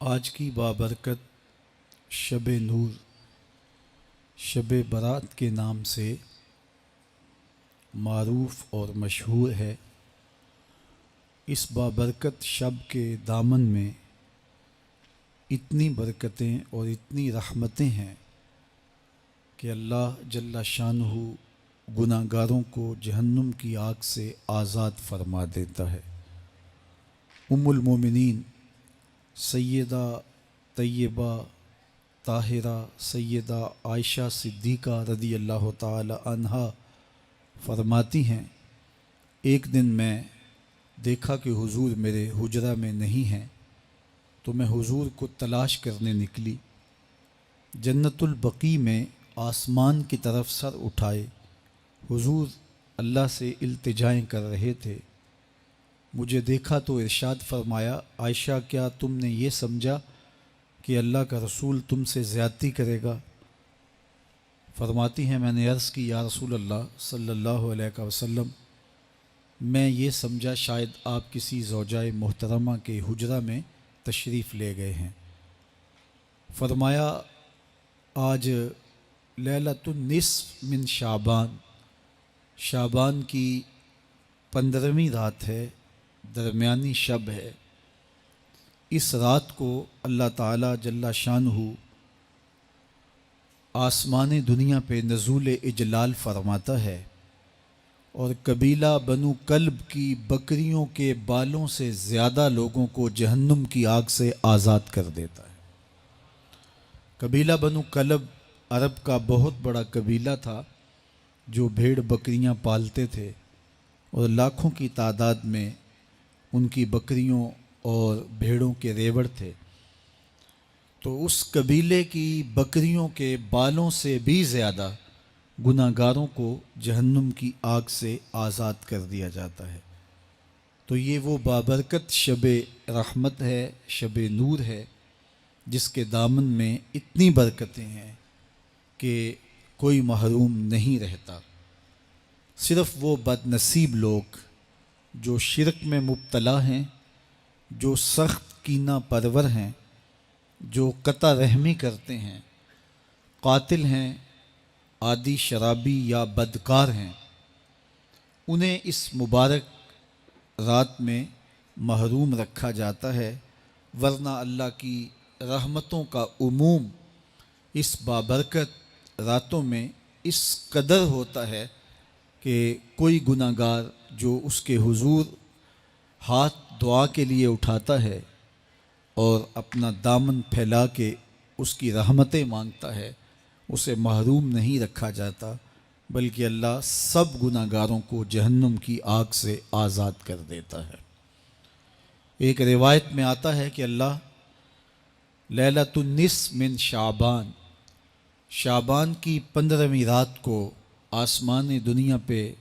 آج کی بابرکت شب نور، شب برات کے نام سے معروف اور مشہور ہے۔ اس بابرکت شب کے دامن میں اتنی برکتیں اور اتنی رحمتیں ہیں کہ اللہ جل شانہ گناہ گاروں کو جہنم کی آگ سے آزاد فرما دیتا ہے۔ ام المومنین سیدہ طیبہ طاہرہ سیدہ عائشہ صدیقہ رضی اللہ تعالی عنہا فرماتی ہیں، ایک دن میں دیکھا کہ حضور میرے حجرہ میں نہیں ہیں، تو میں حضور کو تلاش کرنے نکلی۔ جنت البقیع میں آسمان کی طرف سر اٹھائے حضور اللہ سے التجائیں کر رہے تھے۔ مجھے دیکھا تو ارشاد فرمایا، عائشہ کیا تم نے یہ سمجھا کہ اللہ کا رسول تم سے زیادتی کرے گا؟ فرماتی ہیں میں نے عرض کی، یا رسول اللہ صلی اللہ علیہ وسلم، میں یہ سمجھا شاید آپ کسی زوجائے محترمہ کے حجرہ میں تشریف لے گئے ہیں۔ فرمایا آج لیلۃ النصف من شعبان، شعبان کی 15ویں رات ہے، درمیانی شب ہے۔ اس رات کو اللہ تعالی جل شانہ آسمان دنیا پہ نزول اجلال فرماتا ہے اور قبیلہ بنو کلب کی بکریوں کے بالوں سے زیادہ لوگوں کو جہنم کی آگ سے آزاد کر دیتا ہے۔ قبیلہ بنو کلب عرب کا بہت بڑا قبیلہ تھا جو بھیڑ بکریاں پالتے تھے اور لاکھوں کی تعداد میں ان کی بکریوں اور بھیڑوں کے ریوڑ تھے۔ تو اس قبیلے کی بکریوں کے بالوں سے بھی زیادہ گناہ گاروں کو جہنم کی آگ سے آزاد کر دیا جاتا ہے۔ تو یہ وہ بابرکت شب رحمت ہے، شب نور ہے، جس کے دامن میں اتنی برکتیں ہیں کہ کوئی محروم نہیں رہتا۔ صرف وہ بد نصیب لوگ جو شرک میں مبتلا ہیں، جو سخت کینہ پرور ہیں، جو قطع رحمی کرتے ہیں، قاتل ہیں، عادی شرابی یا بدکار ہیں، انہیں اس مبارک رات میں محروم رکھا جاتا ہے، ورنہ اللہ کی رحمتوں کا عموم اس بابرکت راتوں میں اس قدر ہوتا ہے کہ کوئی گناہ گار جو اس کے حضور ہاتھ دعا کے لیے اٹھاتا ہے اور اپنا دامن پھیلا کے اس کی رحمتیں مانگتا ہے، اسے محروم نہیں رکھا جاتا، بلکہ اللہ سب گناہ گاروں کو جہنم کی آگ سے آزاد کر دیتا ہے۔ ایک روایت میں آتا ہے کہ اللہ لیلۃ النصف من شعبان، شعبان کی 15ویں رات کو آسمان دنیا پہ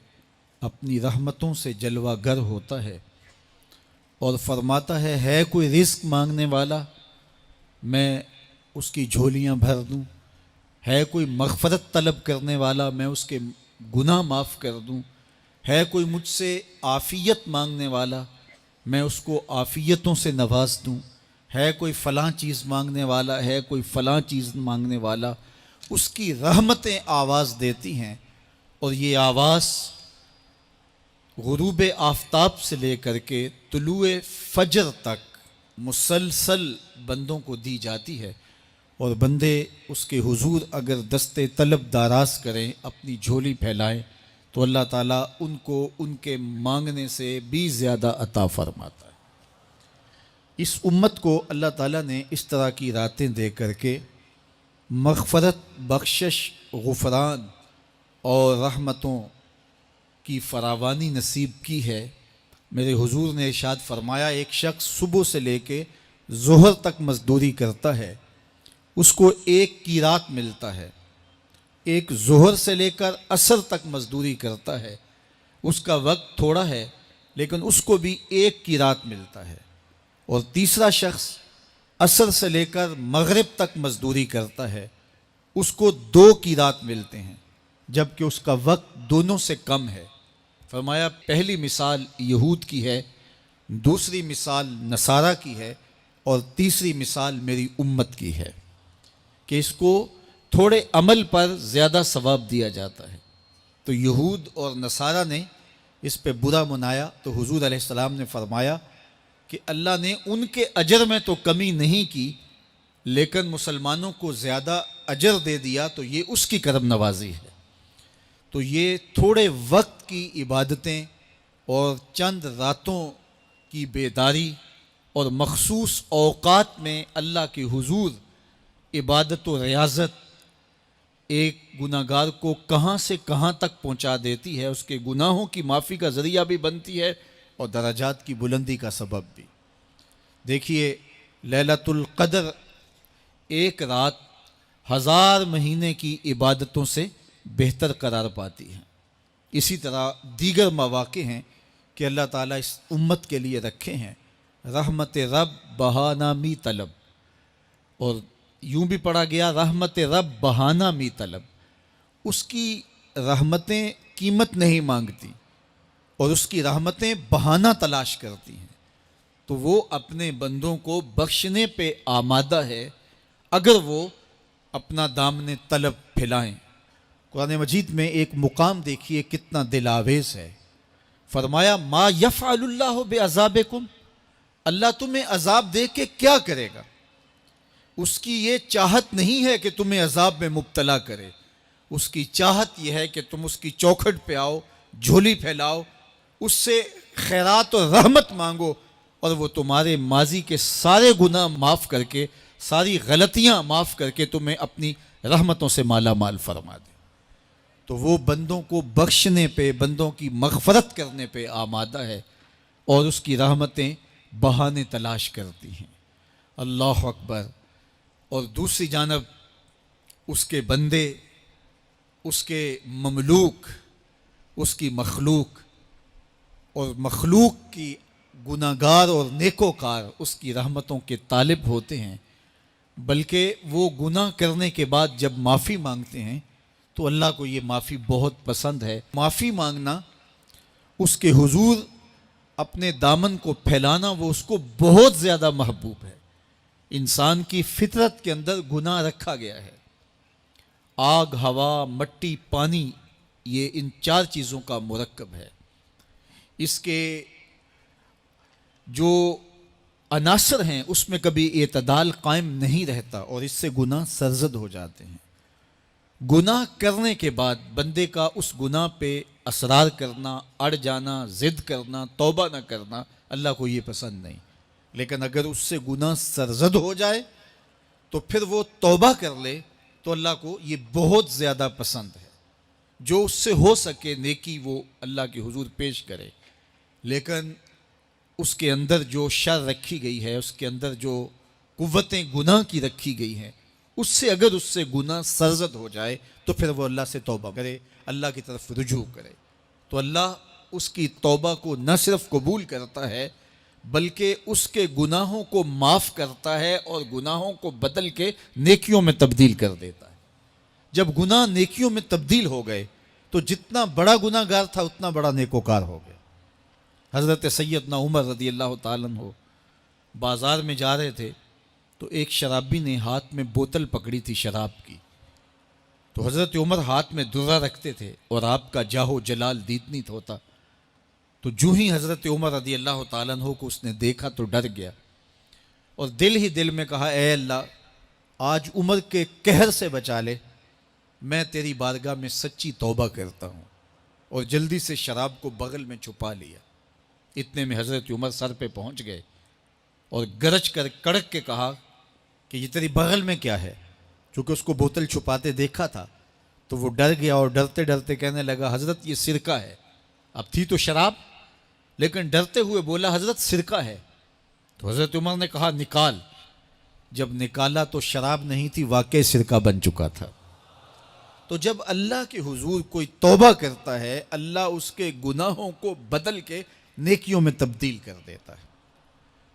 اپنی رحمتوں سے جلوہ گر ہوتا ہے اور فرماتا ہے کوئی رزق مانگنے والا، میں اس کی جھولیاں بھر دوں، ہے کوئی مغفرت طلب کرنے والا، میں اس کے گناہ معاف کر دوں، ہے کوئی مجھ سے عافیت مانگنے والا، میں اس کو عافیتوں سے نواز دوں، ہے کوئی فلاں چیز مانگنے والا، ہے کوئی فلاں چیز مانگنے والا، اس کی رحمتیں آواز دیتی ہیں، اور یہ آواز غروب آفتاب سے لے کر کے طلوع فجر تک مسلسل بندوں کو دی جاتی ہے، اور بندے اس کے حضور اگر دست طلب دراز کریں، اپنی جھولی پھیلائیں، تو اللہ تعالیٰ ان کو ان کے مانگنے سے بھی زیادہ عطا فرماتا ہے۔ اس امت کو اللہ تعالیٰ نے اس طرح کی راتیں دے کر کے مغفرت، بخشش، غفران اور رحمتوں کی فراوانی نصیب کی ہے۔ میرے حضور نے ارشاد فرمایا، ایک شخص صبح سے لے کے ظہر تک مزدوری کرتا ہے، اس کو ایک قیراط ملتا ہے۔ ایک ظہر سے لے کر عصر تک مزدوری کرتا ہے، اس کا وقت تھوڑا ہے لیکن اس کو بھی ایک قیراط ملتا ہے۔ اور تیسرا شخص عصر سے لے کر مغرب تک مزدوری کرتا ہے، اس کو 2 قیراط ملتے ہیں، جبکہ اس کا وقت دونوں سے کم ہے۔ فرمایا پہلی مثال یہود کی ہے، دوسری مثال نصارہ کی ہے، اور تیسری مثال میری امت کی ہے کہ اس کو تھوڑے عمل پر زیادہ ثواب دیا جاتا ہے۔ تو یہود اور نصارہ نے اس پہ برا منایا تو حضور علیہ السلام نے فرمایا کہ اللہ نے ان کے اجر میں تو کمی نہیں کی، لیکن مسلمانوں کو زیادہ اجر دے دیا، تو یہ اس کی کرم نوازی ہے۔ تو یہ تھوڑے وقت کی عبادتیں اور چند راتوں کی بیداری اور مخصوص اوقات میں اللہ کے حضور عبادت و ریاضت ایک گناہ گار کو کہاں سے کہاں تک پہنچا دیتی ہے، اس کے گناہوں کی معافی کا ذریعہ بھی بنتی ہے اور درجات کی بلندی کا سبب بھی۔ دیکھیے لیلۃ القدر ایک رات 1000 مہینے کی عبادتوں سے بہتر قرار پاتی ہے۔ اسی طرح دیگر مواقع ہیں کہ اللہ تعالیٰ اس امت کے لیے رکھے ہیں، رحمت رب بہانہ می طلب، اور یوں بھی پڑھا گیا رحمت رب بہانہ می طلب۔ اس کی رحمتیں قیمت نہیں مانگتی اور اس کی رحمتیں بہانہ تلاش کرتی ہیں، تو وہ اپنے بندوں کو بخشنے پہ آمادہ ہے اگر وہ اپنا دامن طلب پھیلائیں۔ قرآن مجید میں ایک مقام دیکھیے کتنا دل آویز ہے، فرمایا ما یفعل اللہ بعذابکم، اللہ تمہیں عذاب دے کے کیا کرے گا؟ اس کی یہ چاہت نہیں ہے کہ تمہیں عذاب میں مبتلا کرے، اس کی چاہت یہ ہے کہ تم اس کی چوکھٹ پہ آؤ، جھولی پھیلاؤ، اس سے خیرات اور رحمت مانگو، اور وہ تمہارے ماضی کے سارے گناہ معاف کر کے، ساری غلطیاں معاف کر کے تمہیں اپنی رحمتوں سے مالا مال فرما دے۔ تو وہ بندوں کو بخشنے پہ، بندوں کی مغفرت کرنے پہ آمادہ ہے اور اس کی رحمتیں بہانے تلاش کرتی ہیں۔ اللہ اکبر۔ اور دوسری جانب اس کے بندے، اس کے مملوک، اس کی مخلوق، اور مخلوق کی گناہ گار اور نیکوکار اس کی رحمتوں کے طالب ہوتے ہیں، بلکہ وہ گناہ کرنے کے بعد جب معافی مانگتے ہیں تو اللہ کو یہ معافی بہت پسند ہے۔ معافی مانگنا، اس کے حضور اپنے دامن کو پھیلانا، وہ اس کو بہت زیادہ محبوب ہے۔ انسان کی فطرت کے اندر گناہ رکھا گیا ہے۔ آگ، ہوا، مٹی، پانی، یہ ان 4 چیزوں کا مرکب ہے۔ اس کے جو عناصر ہیں اس میں کبھی اعتدال قائم نہیں رہتا اور اس سے گناہ سرزد ہو جاتے ہیں۔ گناہ کرنے کے بعد بندے کا اس گناہ پہ اصرار کرنا، اڑ جانا، ضد کرنا، توبہ نہ کرنا، اللہ کو یہ پسند نہیں۔ لیکن اگر اس سے گناہ سرزد ہو جائے تو پھر وہ توبہ کر لے تو اللہ کو یہ بہت زیادہ پسند ہے۔ جو اس سے ہو سکے نیکی وہ اللہ کے حضور پیش کرے، لیکن اس کے اندر جو شر رکھی گئی ہے، اس کے اندر جو قوتیں گناہ کی رکھی گئی ہیں، اس سے اگر اس سے گناہ سرزد ہو جائے تو پھر وہ اللہ سے توبہ کرے، اللہ کی طرف رجوع کرے، تو اللہ اس کی توبہ کو نہ صرف قبول کرتا ہے بلکہ اس کے گناہوں کو معاف کرتا ہے اور گناہوں کو بدل کے نیکیوں میں تبدیل کر دیتا ہے۔ جب گناہ نیکیوں میں تبدیل ہو گئے تو جتنا بڑا گناہ گار تھا اتنا بڑا نیکوکار ہو گیا۔ حضرت سیدنا عمر رضی اللہ تعالیٰ عنہ بازار میں جا رہے تھے تو ایک شرابی نے ہاتھ میں بوتل پکڑی تھی شراب کی، تو حضرت عمر ہاتھ میں درہ رکھتے تھے اور آپ کا جاہ و جلال دیدنیت ہوتا، تو جو ہی حضرت عمر رضی اللہ تعالیٰ عنہ کو اس نے دیکھا تو ڈر گیا اور دل ہی دل میں کہا اے اللہ آج عمر کے قہر سے بچا لے، میں تیری بارگاہ میں سچی توبہ کرتا ہوں، اور جلدی سے شراب کو بغل میں چھپا لیا۔ اتنے میں حضرت عمر سر پہ پہنچ گئے اور گرج کر کڑک کے کہا کہ یہ تیری بغل میں کیا ہے؟ چونکہ اس کو بوتل چھپاتے دیکھا تھا تو وہ ڈر گیا اور ڈرتے ڈرتے کہنے لگا حضرت یہ سرکہ ہے۔ اب تھی تو شراب لیکن ڈرتے ہوئے بولا حضرت سرکہ ہے۔ تو حضرت عمر نے کہا نکال۔ جب نکالا تو شراب نہیں تھی، واقعی سرکہ بن چکا تھا۔ تو جب اللہ کے حضور کوئی توبہ کرتا ہے اللہ اس کے گناہوں کو بدل کے نیکیوں میں تبدیل کر دیتا ہے۔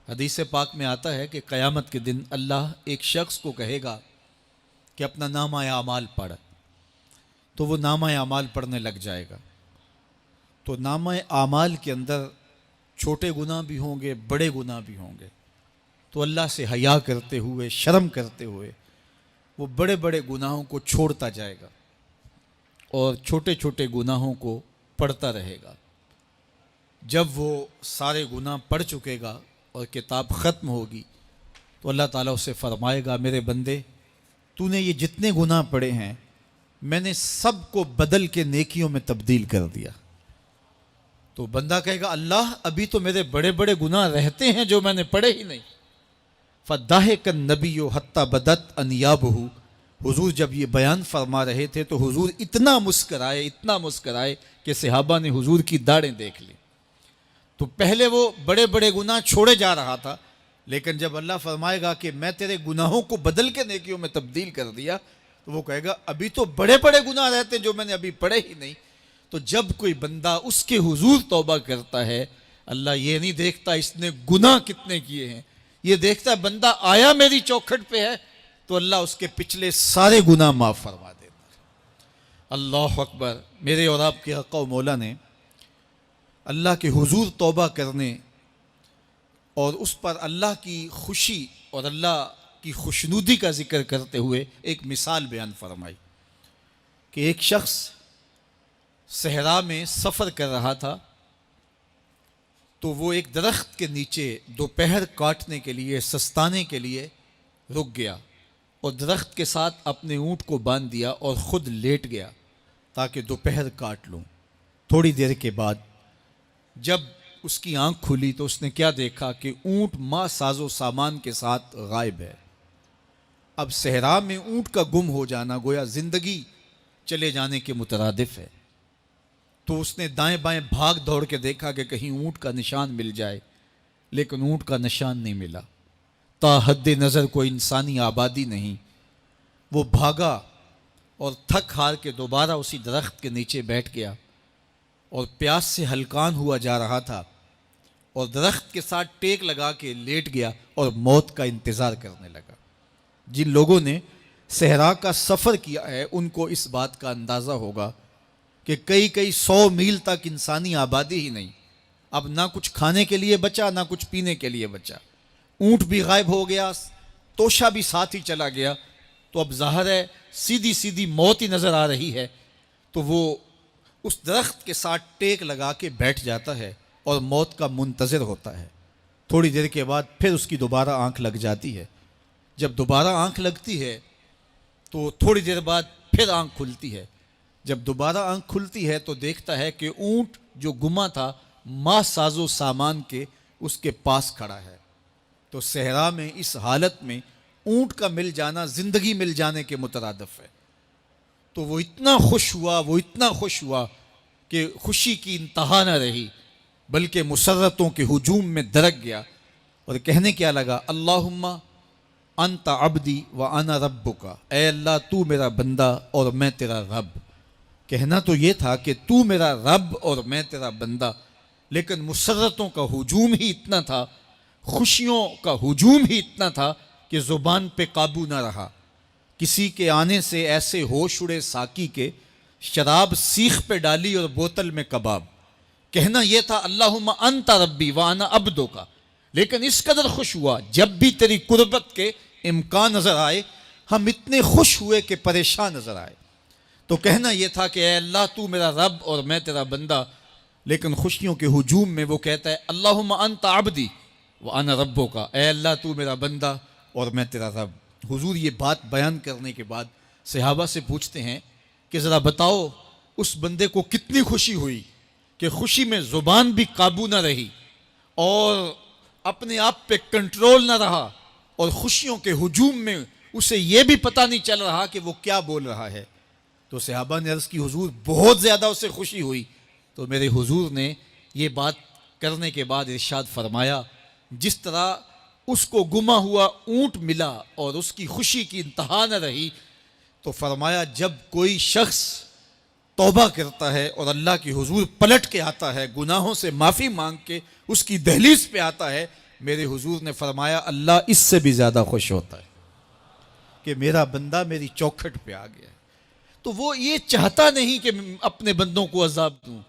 حدیث پاک میں آتا ہے کہ قیامت کے دن اللہ ایک شخص کو کہے گا کہ اپنا نامہ اعمال پڑھ، تو وہ نامہ اعمال پڑھنے لگ جائے گا، تو نامہ اعمال کے اندر چھوٹے گناہ بھی ہوں گے، بڑے گناہ بھی ہوں گے، تو اللہ سے حیا کرتے ہوئے، شرم کرتے ہوئے وہ بڑے بڑے گناہوں کو چھوڑتا جائے گا اور چھوٹے چھوٹے گناہوں کو پڑھتا رہے گا۔ جب وہ سارے گناہ پڑھ چکے گا اور کتاب ختم ہوگی تو اللہ تعالیٰ اسے فرمائے گا، میرے بندے تو نے یہ جتنے گناہ پڑھے ہیں میں نے سب کو بدل کے نیکیوں میں تبدیل کر دیا۔ تو بندہ کہے گا، اللہ ابھی تو میرے بڑے بڑے گناہ رہتے ہیں جو میں نے پڑھے ہی نہیں۔ فَضَحِكَ النَّبِيُّ حَتَّى بَدَتْ أَنْيَابُهُ، حضور جب یہ بیان فرما رہے تھے تو حضور اتنا مسکرائے کہ صحابہ نے حضور کی داڑھیں دیکھ لی۔ تو پہلے وہ بڑے بڑے گناہ چھوڑے جا رہا تھا، لیکن جب اللہ فرمائے گا کہ میں تیرے گناہوں کو بدل کے نیکیوں میں تبدیل کر دیا، تو وہ کہے گا ابھی تو بڑے بڑے گناہ رہتے ہیں جو میں نے ابھی پڑھے ہی نہیں۔ تو جب کوئی بندہ اس کے حضور توبہ کرتا ہے، اللہ یہ نہیں دیکھتا اس نے گناہ کتنے کیے ہیں، یہ دیکھتا ہے بندہ آیا میری چوکھٹ پہ ہے تو اللہ اس کے پچھلے سارے گناہ معاف فرما دیتا ہے۔ اللہ اکبر۔ میرے اور آپ کے آقا و مولا نے اللہ کے حضور توبہ کرنے اور اس پر اللہ کی خوشی اور اللہ کی خوشنودی کا ذکر کرتے ہوئے ایک مثال بیان فرمائی کہ ایک شخص صحرا میں سفر کر رہا تھا، تو وہ ایک درخت کے نیچے دوپہر کاٹنے کے لیے، سستانے کے لیے رک گیا اور درخت کے ساتھ اپنے اونٹ کو باندھ دیا اور خود لیٹ گیا تاکہ دوپہر کاٹ لوں۔ تھوڑی دیر کے بعد جب اس کی آنکھ کھلی تو اس نے کیا دیکھا کہ اونٹ ماں ساز و سامان کے ساتھ غائب ہے۔ اب صحرا میں اونٹ کا گم ہو جانا گویا زندگی چلے جانے کے مترادف ہے۔ تو اس نے دائیں بائیں بھاگ دوڑ کے دیکھا کہ کہیں اونٹ کا نشان مل جائے، لیکن اونٹ کا نشان نہیں ملا۔ تا حد نظر کوئی انسانی آبادی نہیں۔ وہ بھاگا اور تھک ہار کے دوبارہ اسی درخت کے نیچے بیٹھ گیا اور پیاس سے ہلکان ہوا جا رہا تھا اور درخت کے ساتھ ٹیک لگا کے لیٹ گیا اور موت کا انتظار کرنے لگا۔ جن لوگوں نے صحرا کا سفر کیا ہے ان کو اس بات کا اندازہ ہوگا کہ کئی 100 میل تک انسانی آبادی ہی نہیں، اب نہ کچھ کھانے کے لیے بچا نہ کچھ پینے کے لیے بچا، اونٹ بھی غائب ہو گیا، توشہ بھی ساتھ ہی چلا گیا، تو اب ظاہر ہے سیدھی موت ہی نظر آ رہی ہے۔ تو وہ اس درخت کے ساتھ ٹیک لگا کے بیٹھ جاتا ہے اور موت کا منتظر ہوتا ہے۔ تھوڑی دیر کے بعد پھر اس کی دوبارہ آنکھ لگ جاتی ہے۔ جب دوبارہ آنکھ لگتی ہے تو تھوڑی دیر بعد پھر آنکھ کھلتی ہے۔ جب دوبارہ آنکھ کھلتی ہے تو دیکھتا ہے کہ اونٹ جو گما تھا ماں ساز و سامان کے اس کے پاس کھڑا ہے۔ تو صحرا میں اس حالت میں اونٹ کا مل جانا زندگی مل جانے کے مترادف ہے۔ تو وہ اتنا خوش ہوا کہ خوشی کی انتہا نہ رہی، بلکہ مسرتوں کے ہجوم میں درک گیا اور کہنے کیا لگا، اللہم انت عبدی وانا ربک، اے اللہ تو میرا بندہ اور میں تیرا رب۔ کہنا تو یہ تھا کہ تو میرا رب اور میں تیرا بندہ، لیکن مسرتوں کا ہجوم ہی اتنا تھا، خوشیوں کا ہجوم ہی اتنا تھا کہ زبان پہ قابو نہ رہا۔ کسی کے آنے سے ایسے ہوش اڑے ساقی کے، شراب سیخ پہ ڈالی اور بوتل میں کباب۔ کہنا یہ تھا اللہم انت ربی وانا عبدک، لیکن اس قدر خوش ہوا جب بھی تیری قربت کے امکان نظر آئے ہم اتنے خوش ہوئے کہ پریشان نظر آئے۔ تو کہنا یہ تھا کہ اے اللہ تو میرا رب اور میں تیرا بندہ، لیکن خوشیوں کے ہجوم میں وہ کہتا ہے اللہم انت عبدی وانا ربک، اے اللہ تو میرا بندہ اور میں تیرا رب۔ حضور یہ بات بیان کرنے کے بعد صحابہ سے پوچھتے ہیں کہ ذرا بتاؤ اس بندے کو کتنی خوشی ہوئی کہ خوشی میں زبان بھی قابو نہ رہی اور اپنے آپ پہ کنٹرول نہ رہا، اور خوشیوں کے ہجوم میں اسے یہ بھی پتہ نہیں چل رہا کہ وہ کیا بول رہا ہے۔ تو صحابہ نے عرض کی حضور بہت زیادہ اسے خوشی ہوئی۔ تو میرے حضور نے یہ بات کرنے کے بعد ارشاد فرمایا، جس طرح اس کو گما ہوا اونٹ ملا اور اس کی خوشی کی انتہا نہ رہی، تو فرمایا جب کوئی شخص توبہ کرتا ہے اور اللہ کی حضور پلٹ کے آتا ہے، گناہوں سے معافی مانگ کے اس کی دہلیز پہ آتا ہے، میرے حضور نے فرمایا اللہ اس سے بھی زیادہ خوش ہوتا ہے کہ میرا بندہ میری چوکھٹ پہ آ گیا ہے۔ تو وہ یہ چاہتا نہیں کہ اپنے بندوں کو عذاب دوں،